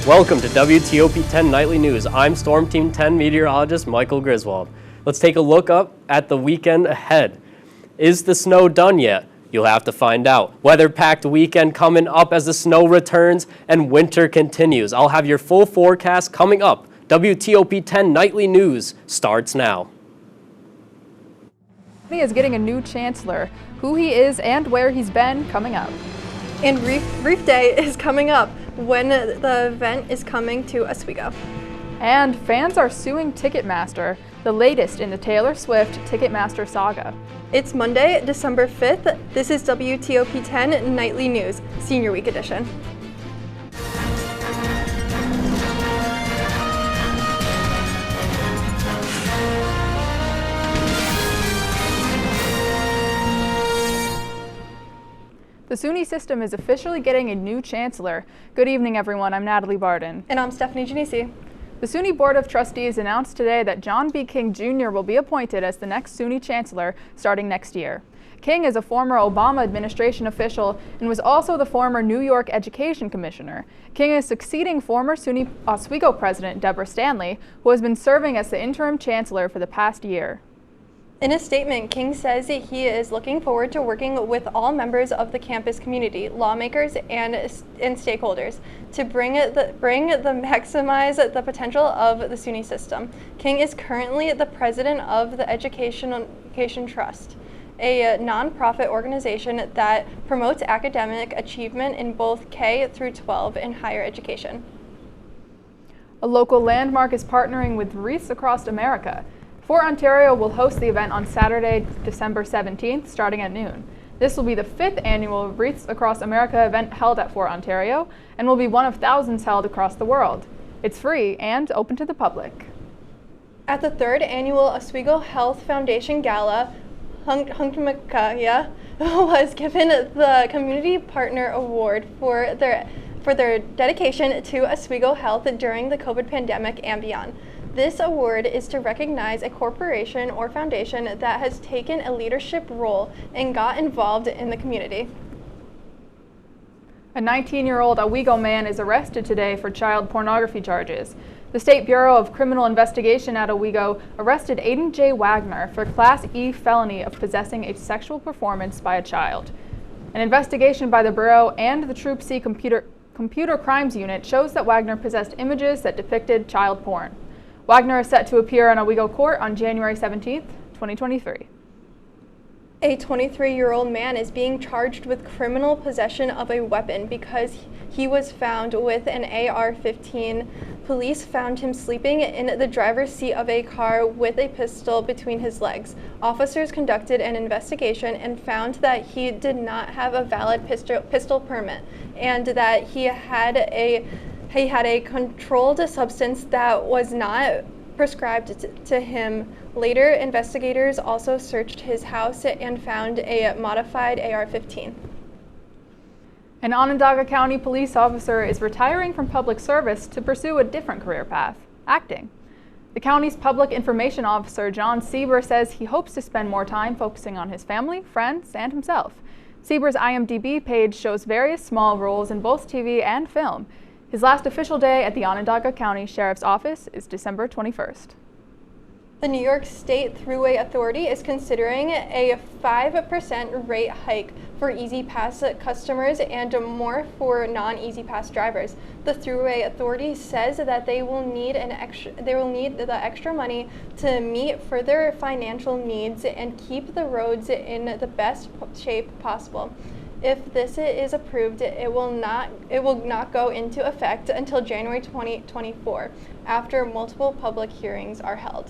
Welcome to WTOP 10 Nightly News. I'm Storm Team 10 meteorologist Michael Griswold. Let's take a look up at the weekend ahead. Is the snow done yet? You'll have to find out. Weather-packed weekend coming up as the snow returns and winter continues. I'll have your full forecast coming up. WTOP 10 Nightly News starts now. He is getting a new chancellor. Who he is and where he's been coming up. And Reef Day is coming up when the event is coming to Oswego. And fans are suing Ticketmaster, the latest in the Taylor Swift Ticketmaster saga. It's Monday, December 5th. This is WTOP 10 Nightly News, Senior Week Edition. The SUNY system is officially getting a new chancellor. Good evening, everyone. I'm Natalie Barden. And I'm Stephanie Genesi. The SUNY Board of Trustees announced today that John B. King Jr. will be appointed as the next SUNY chancellor starting next year. King is a former Obama administration official and was also the former New York Education Commissioner. King is succeeding former SUNY Oswego president Deborah Stanley, who has been serving as the interim chancellor for the past year. In a statement, King says that he is looking forward to working with all members of the campus community, lawmakers, and stakeholders to maximize the potential of the SUNY system. King is currently the president of the Education Trust, a nonprofit organization that promotes academic achievement in both K through 12 and higher education. A local landmark is partnering with Wreaths Across America. Fort Ontario will host the event on Saturday, December 17th, starting at noon. This will be the 5th annual Wreaths Across America event held at Fort Ontario and will be one of thousands held across the world. It's free and open to the public. At the 3rd annual Oswego Health Foundation Gala, Hunkmakaya was given the Community Partner Award for their dedication to Oswego Health during the COVID pandemic and beyond. This award is to recognize a corporation or foundation that has taken a leadership role and got involved in the community. A 19-year-old Oswego man is arrested today for child pornography charges. The State Bureau of Criminal Investigation at Oswego arrested Aiden J. Wagner for Class E felony of possessing a sexual performance by a child. An investigation by the Bureau and the Troop C Computer Crimes Unit shows that Wagner possessed images that depicted child porn. Wagner is set to appear in Oswego Court on January 17, 2023. A 23-year-old man is being charged with criminal possession of a weapon because he was found with an AR-15. Police found him sleeping in the driver's seat of a car with a pistol between his legs. Officers conducted an investigation and found that he did not have a valid pistol permit and that he had a controlled substance that was not prescribed to him. Later, investigators also searched his house and found a modified AR-15. An Onondaga County police officer is retiring from public service to pursue a different career path, acting. The county's public information officer, John Sieber, says he hopes to spend more time focusing on his family, friends, and himself. Sieber's IMDb page shows various small roles in both TV and film. His last official day at the Onondaga County Sheriff's Office is December 21st. The New York State Thruway Authority is considering a 5% rate hike for Easy Pass customers and more for non-Easy Pass drivers. The Thruway Authority says that they will need the extra money to meet further financial needs and keep the roads in the best shape possible. If this is approved, it will not go into effect until January 2024, after multiple public hearings are held.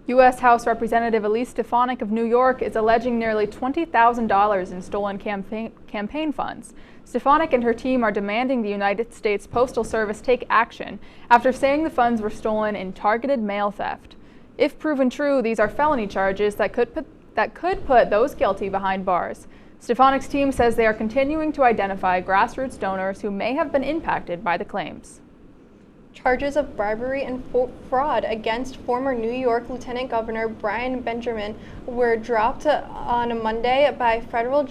U.S. House Representative Elise Stefanik of New York is alleging nearly $20,000 in stolen campaign funds. Stefanik and her team are demanding the United States Postal Service take action after saying the funds were stolen in targeted mail theft. If proven true, these are felony charges that could put those guilty behind bars. Stefanik's team says they are continuing to identify grassroots donors who may have been impacted by the claims. Charges of bribery and fraud against former New York Lieutenant Governor Brian Benjamin were dropped on a Monday by a federal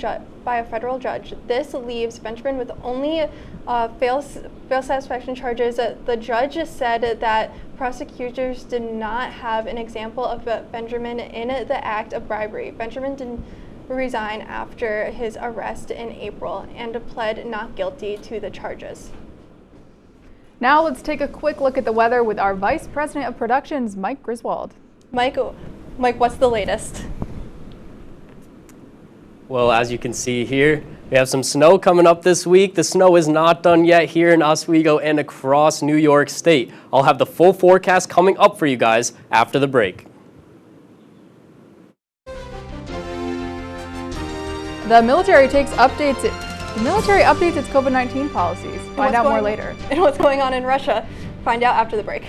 judge. This leaves Benjamin with only fail satisfaction charges. The judge said that prosecutors did not have an example of Benjamin in the act of bribery. Benjamin did resign after his arrest in April and pled not guilty to the charges. Now let's take a quick look at the weather with our Vice President of Productions, Mike Griswold. Mike, what's the latest? Well, as you can see here, we have some snow coming up this week. The snow is not done yet here in Oswego and across New York State. I'll have the full forecast coming up for you guys after the break. The military updates its COVID-19 policies. Find out more later. And what's going on in Russia? Find out after the break.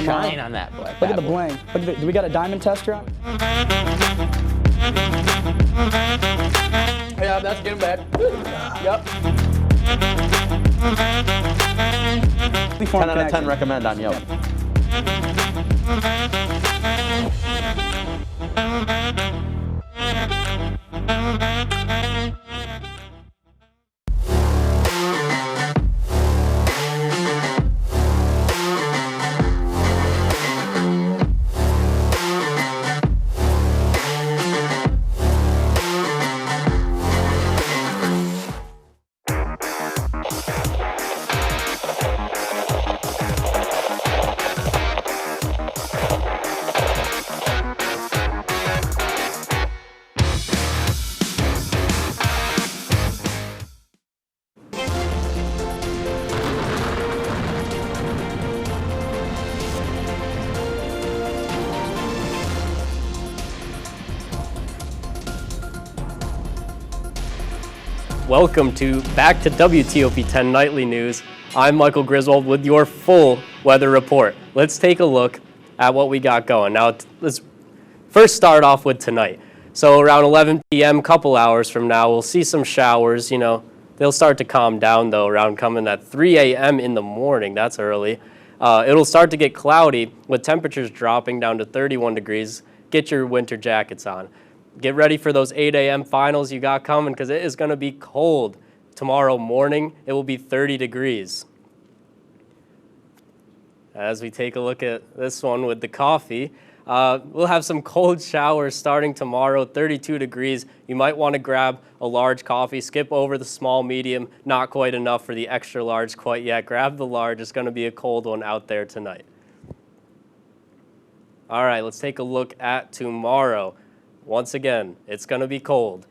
Shine on that black. Look at the bling. Look at do we got a diamond tester on? Yeah, that's getting bad. Yep. 10 out of 10 recommend on Yelp. Welcome back to WTOP 10 Nightly News. I'm Michael Griswold with your full weather report. Let's take a look at what we got going. Now, let's first start off with tonight. So around 11 p.m., couple hours from now, we'll see some showers. You know, they'll start to calm down, though, around coming at 3 a.m. in the morning. That's early. It'll start to get cloudy with temperatures dropping down to 31 degrees. Get your winter jackets on. Get ready for those 8 a.m. finals you got coming because it is going to be cold. Tomorrow morning, it will be 30 degrees. As we take a look at this one with the coffee, we'll have some cold showers starting tomorrow, 32 degrees. You might want to grab a large coffee, skip over the small, medium, not quite enough for the extra large quite yet. Grab the large. It's going to be a cold one out there tonight. All right, let's take a look at tomorrow. Once again, it's going to be cold.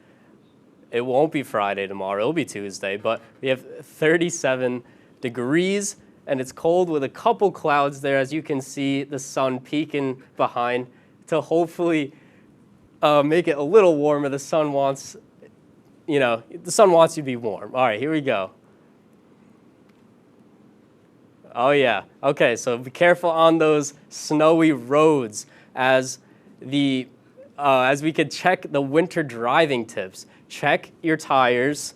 It won't be Friday tomorrow. It'll be Tuesday, but we have 37 degrees, and it's cold with a couple clouds there. As you can see, the sun peeking behind to hopefully make it a little warmer. The sun wants you to be warm. All right, here we go. Oh, yeah. Okay, so be careful on those snowy roads as we could check the winter driving tips. Check your tires.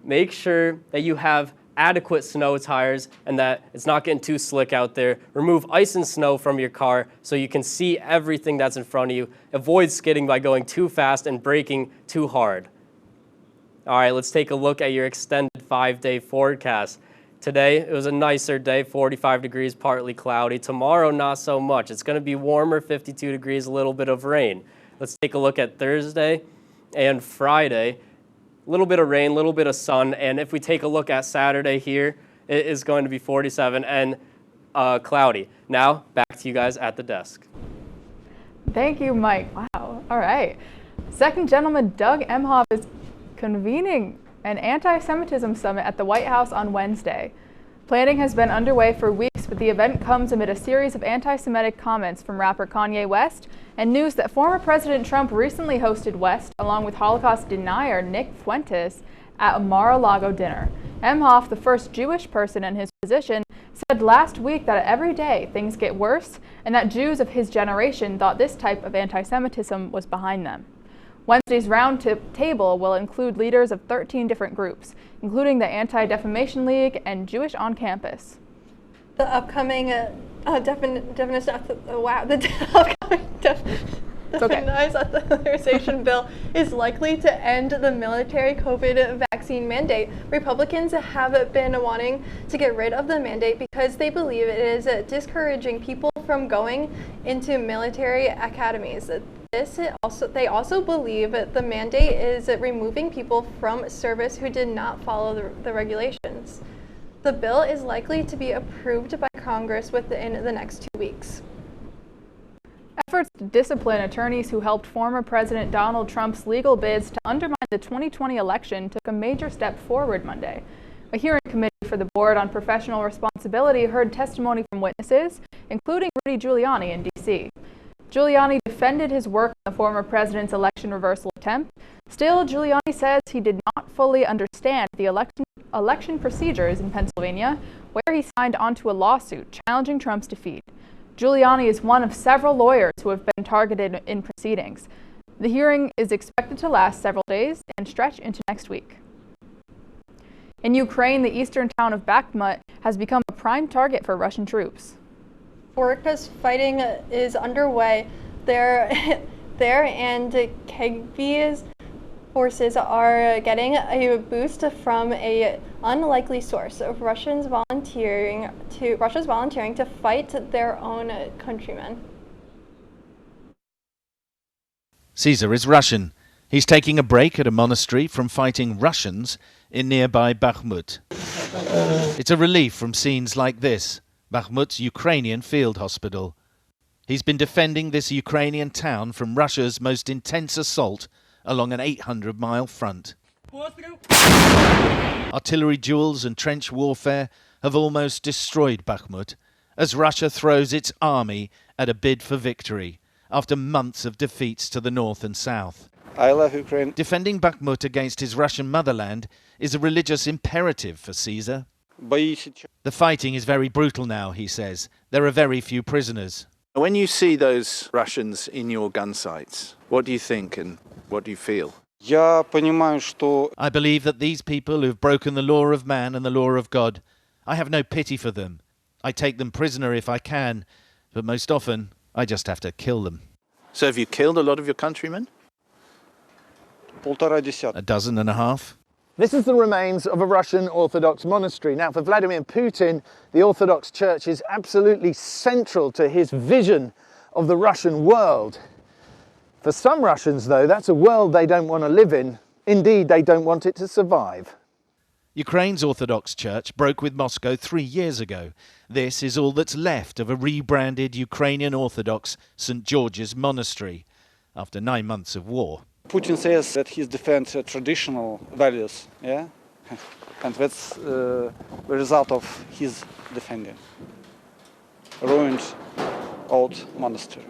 Make sure that you have adequate snow tires and that it's not getting too slick out there. Remove ice and snow from your car so you can see everything that's in front of you. Avoid skidding by going too fast and braking too hard. All right, let's take a look at your extended 5-day forecast. Today, it was a nicer day, 45 degrees, partly cloudy. Tomorrow, not so much. It's going to be warmer, 52 degrees, a little bit of rain. Let's take a look at Thursday and Friday. A little bit of rain, a little bit of sun. And if we take a look at Saturday here, it is going to be 47 and cloudy. Now, back to you guys at the desk. Thank you, Mike. Wow. All right. Second Gentleman Doug Emhoff is convening an anti-Semitism summit at the White House on Wednesday. Planning has been underway for weeks, but the event comes amid a series of anti-Semitic comments from rapper Kanye West and news that former President Trump recently hosted West along with Holocaust denier Nick Fuentes at a Mar-a-Lago dinner. Emhoff, the first Jewish person in his position, said last week that every day things get worse and that Jews of his generation thought this type of anti-Semitism was behind them. Wednesday's round table will include leaders of 13 different groups, including the Anti-Defamation League and Jewish on Campus. The upcoming Demonized authorization bill is likely to end the military COVID vaccine mandate. Republicans have been wanting to get rid of the mandate because they believe it is discouraging people from going into military academies. They also believe the mandate is removing people from service who did not follow the regulations. The bill is likely to be approved by Congress within the next 2 weeks. Efforts to discipline attorneys who helped former President Donald Trump's legal bids to undermine the 2020 election took a major step forward Monday. A hearing committee for the Board on Professional Responsibility heard testimony from witnesses, including Rudy Giuliani in D.C. Giuliani defended his work on the former president's election reversal attempt. Still, Giuliani says he did not fully understand the election procedures in Pennsylvania, where he signed onto a lawsuit challenging Trump's defeat. Giuliani is one of several lawyers who have been targeted in proceedings. The hearing is expected to last several days and stretch into next week. In Ukraine, the eastern town of Bakhmut has become a prime target for Russian troops. Focused fighting is underway there and Kyiev's forces are getting a boost from an unlikely source of Russians volunteering to fight their own countrymen. Caesar is Russian. He's taking a break at a monastery from fighting Russians in nearby Bakhmut. It's a relief from scenes like this. Bakhmut's Ukrainian field hospital. He's been defending this Ukrainian town from Russia's most intense assault along an 800-mile front. Artillery duels and trench warfare have almost destroyed Bakhmut as Russia throws its army at a bid for victory after months of defeats to the north and south. I love Ukraine. Defending Bakhmut against his Russian motherland is a religious imperative for Caesar. The fighting is very brutal now, he says. There are very few prisoners. When you see those Russians in your gun sights, what do you think and what do you feel? I believe that these people who've broken the law of man and the law of God, I have no pity for them. I take them prisoner if I can, but most often I just have to kill them. So have you killed a lot of your countrymen? A dozen and a half. This is the remains of a Russian Orthodox monastery. Now, for Vladimir Putin, the Orthodox Church is absolutely central to his vision of the Russian world. For some Russians, though, that's a world they don't want to live in. Indeed, they don't want it to survive. Ukraine's Orthodox Church broke with Moscow 3 years ago. This is all that's left of a rebranded Ukrainian Orthodox St. George's Monastery after 9 months of war. Putin says that he defends traditional values, yeah? And that's the result of his defending. Ruined old monastery.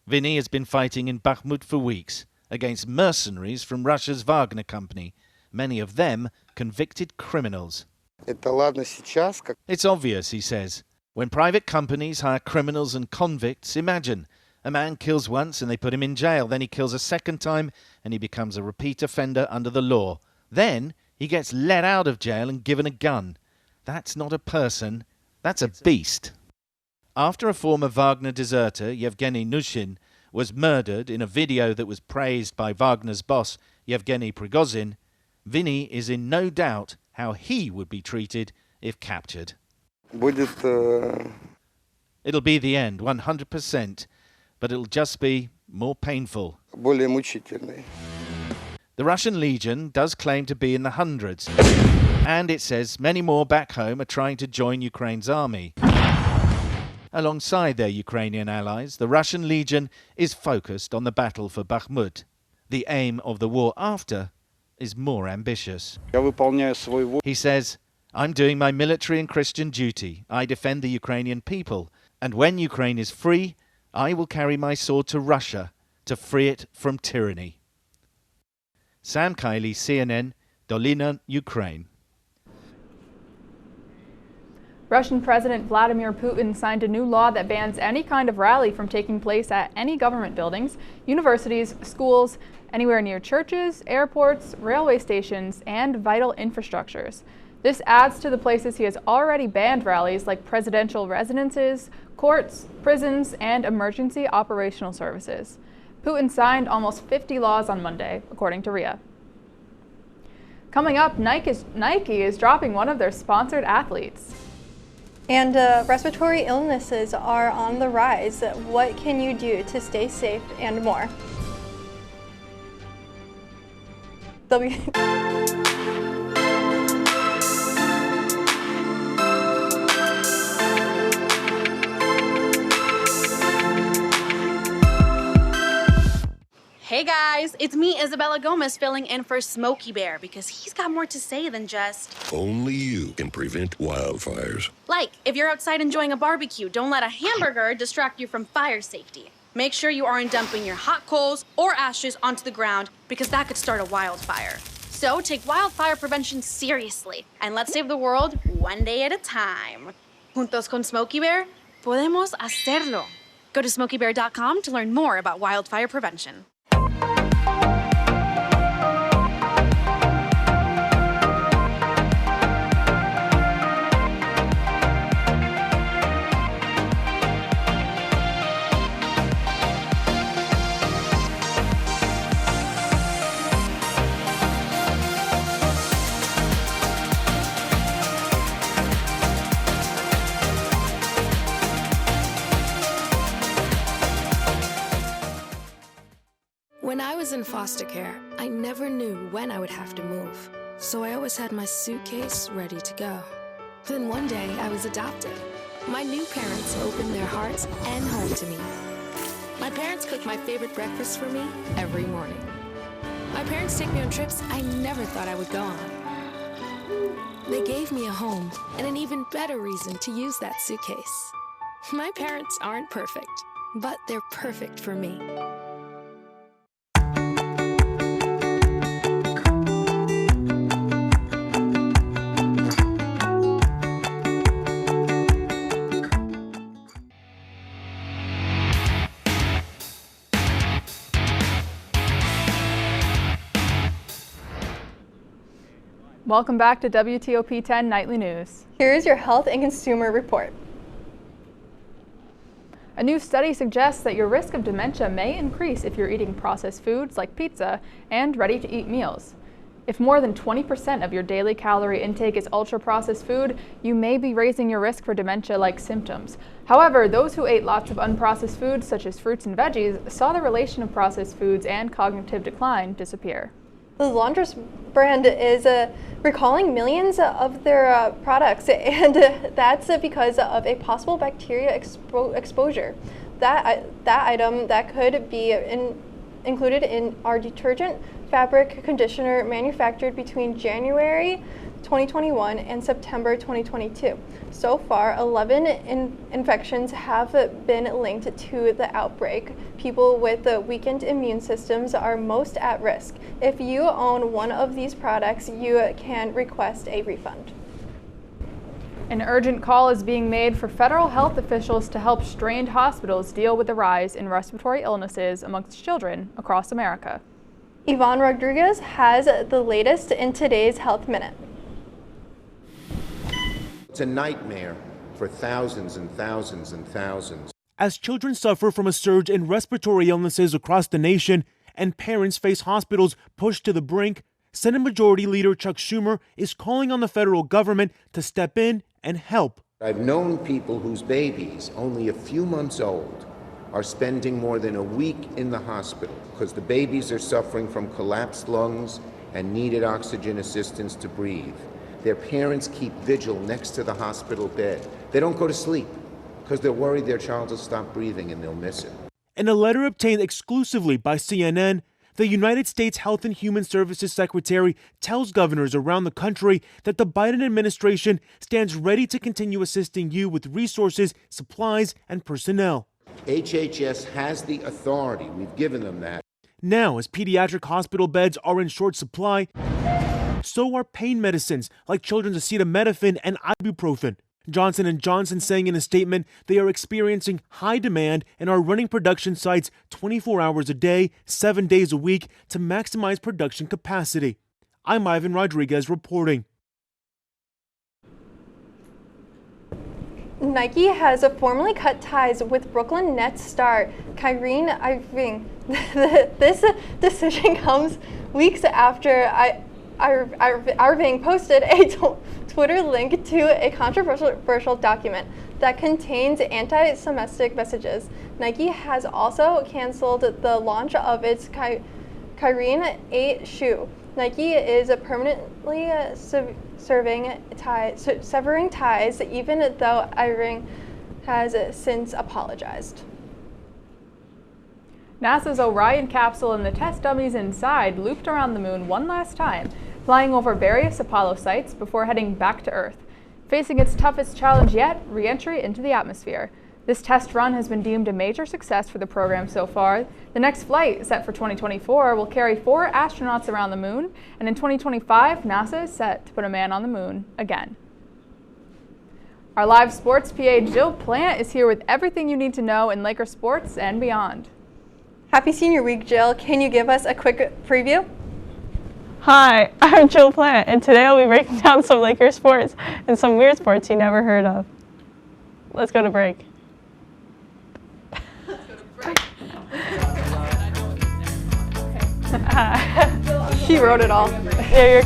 Vinny has been fighting in Bakhmut for weeks against mercenaries from Russia's Wagner company, many of them convicted criminals. It's obvious, he says. When private companies hire criminals and convicts, imagine. A man kills once and they put him in jail. Then he kills a second time and he becomes a repeat offender under the law. Then He gets let out of jail and given a gun. That's not a person, that's a beast. After a former Wagner deserter, Yevgeny Nushin, was murdered in a video that was praised by Wagner's boss, Yevgeny Prigozhin, Vinny is in no doubt how he would be treated if captured. It'll be the end, 100%, but it'll just be more painful. The Russian Legion does claim to be in the hundreds, and it says many more back home are trying to join Ukraine's army. Alongside their Ukrainian allies, the Russian Legion is focused on the battle for Bakhmut. The aim of the war after is more ambitious. He says, I'm doing my military and Christian duty. I defend the Ukrainian people. And when Ukraine is free, I will carry my sword to Russia to free it from tyranny. Sam Kiley, CNN, Dolina, Ukraine. Russian President Vladimir Putin signed a new law that bans any kind of rally from taking place at any government buildings, universities, schools, anywhere near churches, airports, railway stations, and vital infrastructures. This adds to the places he has already banned rallies like presidential residences, courts, prisons, and emergency operational services. Putin signed almost 50 laws on Monday, according to RIA. Coming up, Nike is dropping one of their sponsored athletes. And respiratory illnesses are on the rise. What can you do to stay safe and more? Hey guys, it's me, Isabella Gomez, filling in for Smokey Bear because he's got more to say than just... Only you can prevent wildfires. Like, if you're outside enjoying a barbecue, don't let a hamburger distract you from fire safety. Make sure you aren't dumping your hot coals or ashes onto the ground because that could start a wildfire. So take wildfire prevention seriously and let's save the world one day at a time. Juntos con Smokey Bear, podemos hacerlo. Go to smokeybear.com to learn more about wildfire prevention. When I was in foster care, I never knew when I would have to move, so I always had my suitcase ready to go. Then one day, I was adopted. My new parents opened their hearts and home to me. My parents cook my favorite breakfast for me every morning. My parents take me on trips I never thought I would go on. They gave me a home and an even better reason to use that suitcase. My parents aren't perfect, but they're perfect for me. Welcome back to WTOP 10 Nightly News. Here is your health and consumer report. A new study suggests that your risk of dementia may increase if you're eating processed foods like pizza and ready-to-eat meals. If more than 20% of your daily calorie intake is ultra-processed food, you may be raising your risk for dementia-like symptoms. However, those who ate lots of unprocessed foods, such as fruits and veggies, saw the relation of processed foods and cognitive decline disappear. The Laundress brand is recalling millions of their products, and that's because of a possible bacteria exposure. That item that could be included in our detergent fabric conditioner manufactured between January 2021 and September 2022. So far, 11 infections have been linked to the outbreak. People with weakened immune systems are most at risk. If you own one of these products, you can request a refund. An urgent call is being made for federal health officials to help strained hospitals deal with the rise in respiratory illnesses amongst children across America. Yvonne Rodriguez has the latest in today's Health Minute. It's a nightmare for thousands and thousands and thousands. As children suffer from a surge in respiratory illnesses across the nation and parents face hospitals pushed to the brink, Senate Majority Leader Chuck Schumer is calling on the federal government to step in and help. I've known people whose babies, only a few months old, are spending more than a week in the hospital because the babies are suffering from collapsed lungs and needed oxygen assistance to breathe. Their parents keep vigil next to the hospital bed. They don't go to sleep because they're worried their child will stop breathing and they'll miss it. In a letter obtained exclusively by CNN, the United States Health and Human Services Secretary tells governors around the country that the Biden administration stands ready to continue assisting you with resources, supplies, and personnel. HHS has the authority. We've given them that. Now, as pediatric hospital beds are in short supply, so are pain medicines like children's acetaminophen and ibuprofen. Johnson & Johnson saying in a statement they are experiencing high demand and are running production sites 24 hours a day, 7 days a week to maximize production capacity. I'm Ivan Rodriguez reporting. Nike has formally cut ties with Brooklyn Nets star Kyrie Irving. This decision comes weeks after Irving posted a Twitter link to a controversial document that contains anti-Semitic messages. Nike has also canceled the launch of its Kyrie 8 shoe. Nike is permanently severing ties, even though Irving has since apologized. NASA's Orion capsule and the test dummies inside looped around the moon one last time, flying over various Apollo sites before heading back to Earth. Facing its toughest challenge yet, re-entry into the atmosphere. This test run has been deemed a major success for the program so far. The next flight, set for 2024, will carry 4 astronauts around the moon, and in 2025, NASA is set to put a man on the moon again. Our live sports PA Jill Plant is here with everything you need to know in Laker sports and beyond. Happy Senior Week, Jill. Can you give us a quick preview? Hi, I'm Jill Plant, and today I'll be breaking down some Laker sports and some weird sports you never heard of. Let's go to break. She wrote it all. Yeah,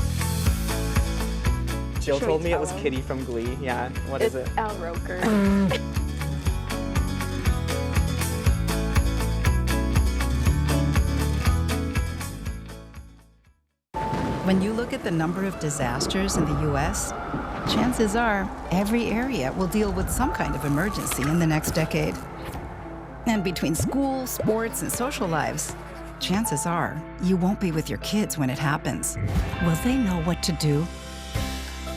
Jill told me it was Kitty from Glee. Yeah, what is it? Al Roker. When you look at the number of disasters in the U.S., chances are every area will deal with some kind of emergency in the next decade. And between school, sports, and social lives, chances are you won't be with your kids when it happens. Will they know what to do?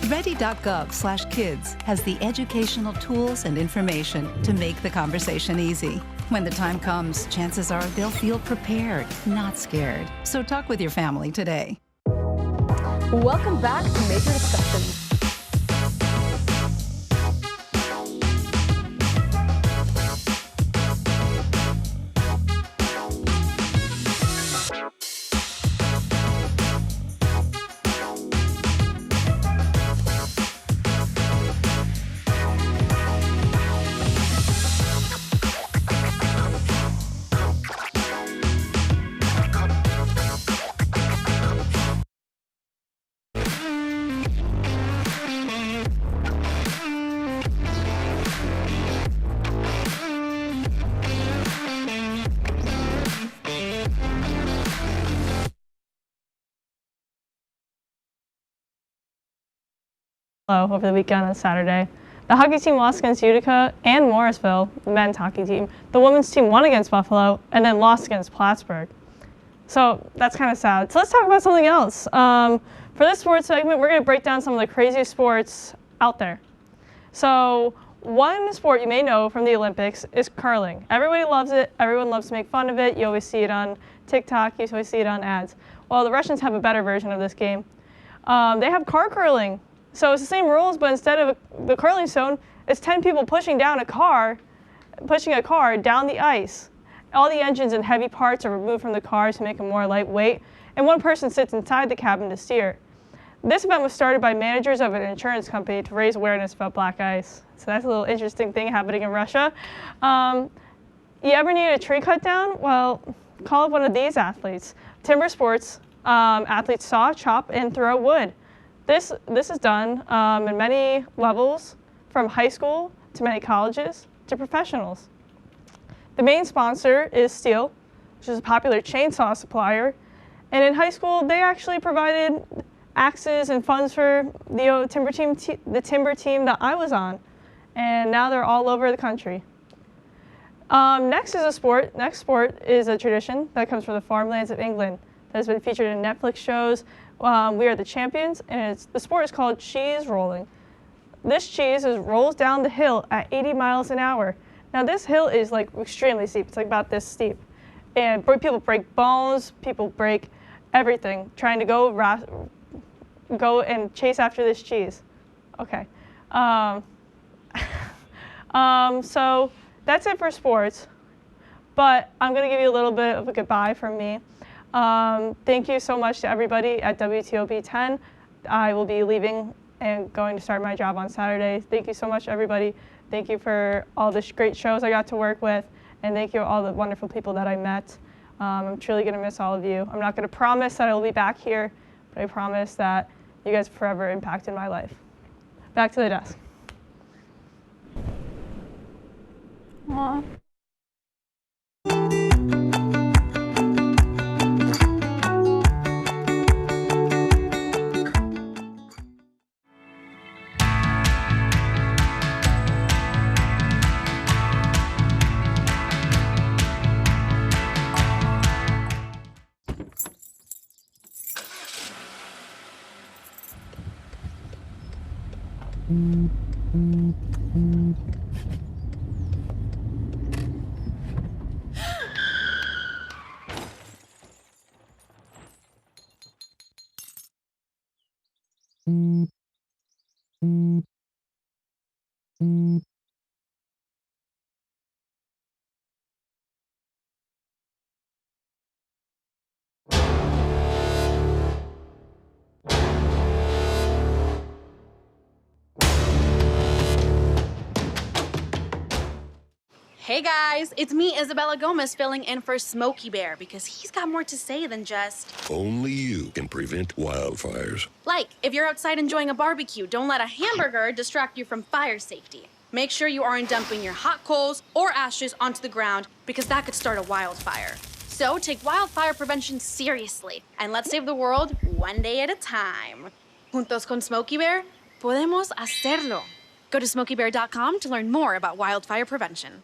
Ready.gov/kids has the educational tools and information to make the conversation easy. When the time comes, chances are they'll feel prepared, not scared. So talk with your family today. Welcome back to Major Discussions. over the weekend on Saturday. The hockey team lost against Utica and Morrisville, the men's hockey team. The women's team won against Buffalo and then lost against Plattsburgh. So that's kind of sad. So let's talk about something else. For this sports segment, we're going to break down some of the craziest sports out there. So one sport you may know from the Olympics is curling. Everybody loves it. Everyone loves to make fun of it. You always see it on TikTok. You always see it on ads. Well, the Russians have a better version of this game. They have car curling. So it's the same rules, but instead of the curling stone, it's 10 people pushing a car down the ice. All the engines and heavy parts are removed from the car to make them more lightweight, and one person sits inside the cabin to steer. This event was started by managers of an insurance company to raise awareness about black ice. So that's a little interesting thing happening in Russia. You ever need a tree cut down? Well, call up one of these athletes. Timber sports athletes saw, chop, and throw wood. This is done in many levels, from high school to many colleges to professionals. The main sponsor is Steel, which is a popular chainsaw supplier. And in high school, they actually provided axes and funds for the timber team that I was on. And now they're all over the country. Next is a sport. Next sport is a tradition that comes from the farmlands of England that has been featured in Netflix shows. We Are the Champions, and the sport is called cheese rolling. This cheese rolls down the hill at 80 miles an hour. Now this hill is like extremely steep. It's like about this steep. And people break bones, people break everything trying to go and chase after this cheese. Okay. So that's it for sports. But I'm going to give you a little bit of a goodbye from me. Thank you so much to everybody at WTOP 10. I will be leaving and going to start my job on Saturday. Thank you so much, everybody. Thank you for all the great shows I got to work with, and thank you to all the wonderful people that I met. I'm truly going to miss all of you. I'm not going to promise that I will be back here, but I promise that you guys have forever impacted my life. Back to the desk. Aww. Hey guys, it's me, Isabella Gomez, filling in for Smokey Bear because he's got more to say than just... Only you can prevent wildfires. Like, if you're outside enjoying a barbecue, don't let a hamburger distract you from fire safety. Make sure you aren't dumping your hot coals or ashes onto the ground because that could start a wildfire. So take wildfire prevention seriously and let's save the world one day at a time. Juntos con Smokey Bear, podemos hacerlo. Go to smokeybear.com to learn more about wildfire prevention.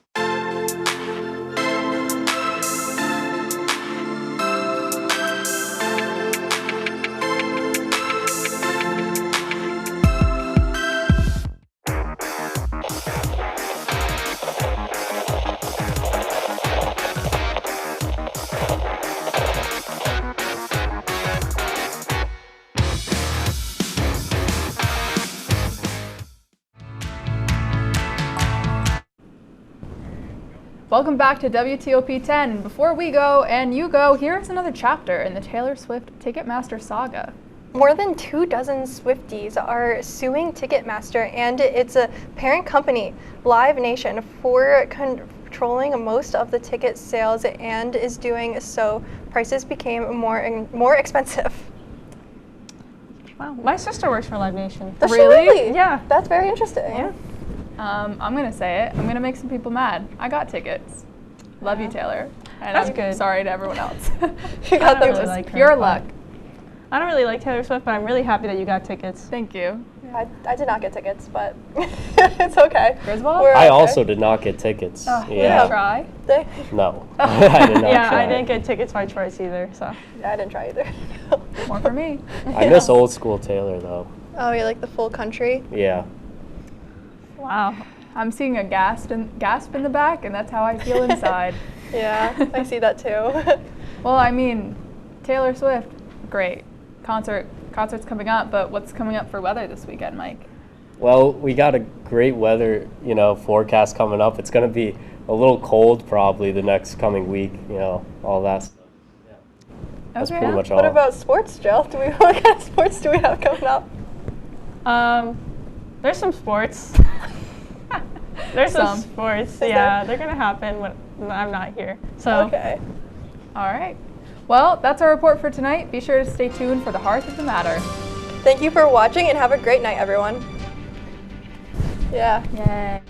Welcome back to WTOP 10. And before we go and you go, here's another chapter in the Taylor Swift Ticketmaster saga. More than 24 Swifties are suing Ticketmaster and its parent company, Live Nation, for controlling most of the ticket sales, and is doing so prices became more expensive. Wow, my sister works for Live Nation. Does she really? Yeah. That's very interesting. Yeah. I'm gonna say it. I'm gonna make some people mad. I got tickets. Love you, Taylor. And That's I'm good. Sorry to everyone else. You got them. Really like pure luck. I don't really like Taylor Swift, but I'm really happy that you got tickets. Thank you. I did not get tickets, but it's okay. Griswold? I also did not get tickets. Did you Yeah. try? No, I did not Yeah, try. I didn't get tickets by choice either. So. Yeah, I didn't try either. More for me. I miss old school Taylor though. Oh, you like the full country? Yeah. Wow. I'm seeing a gasp in the back, and that's how I feel inside. Yeah, I see that too. Well, I mean, Taylor Swift, great. Concert's coming up, but what's coming up for weather this weekend, Mike? Well, we got a great weather, forecast coming up. It's going to be a little cold probably the next coming week, you know, all that stuff. Yeah. That's pretty much all. What about sports, Jill? What kind of sports do we have coming up? There's some sports. There's some sports, yeah. They're going to happen when I'm not here. So. Okay. All right. Well, that's our report for tonight. Be sure to stay tuned for the Heart of the Matter. Thank you for watching and have a great night, everyone. Yeah. Yay.